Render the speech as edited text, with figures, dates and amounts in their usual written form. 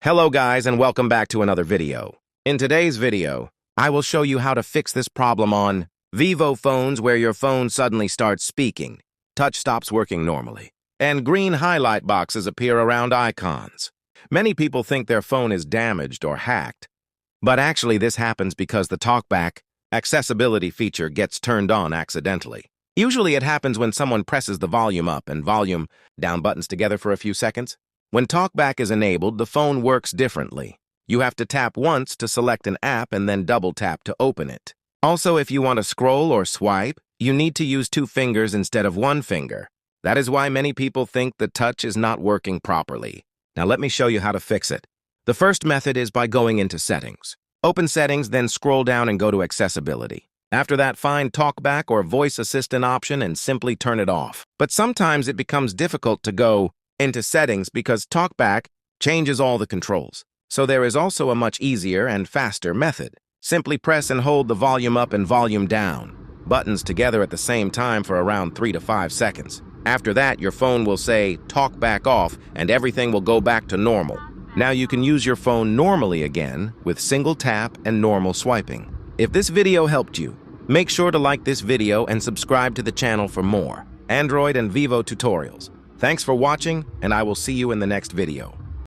Hello guys and welcome back to another video. In today's video, I will show you how to fix this problem on Vivo phones where your phone suddenly starts speaking, touch stops working normally, and green highlight boxes appear around icons. Many people think their phone is damaged or hacked, but actually this happens because the TalkBack accessibility feature gets turned on accidentally. Usually it happens when someone presses the volume up and volume down buttons together for a few seconds. When TalkBack is enabled, the phone works differently. You have to tap once to select an app and then double tap to open it. Also, if you want to scroll or swipe, you need to use 2 fingers instead of 1 finger. That is why many people think the touch is not working properly. Now let me show you how to fix it. The first method is by going into Settings. Open Settings, then scroll down and go to Accessibility. After that, find TalkBack or Voice Assistant option and simply turn it off. But sometimes it becomes difficult to go into Settings because TalkBack changes all the controls. So there is also a much easier and faster method. Simply press and hold the volume up and volume down buttons together at the same time for around 3 to 5 seconds. After that, your phone will say TalkBack off and everything will go back to normal. Now you can use your phone normally again with single tap and normal swiping. If this video helped you, make sure to like this video and subscribe to the channel for more Android and Vivo tutorials. Thanks for watching, and I will see you in the next video.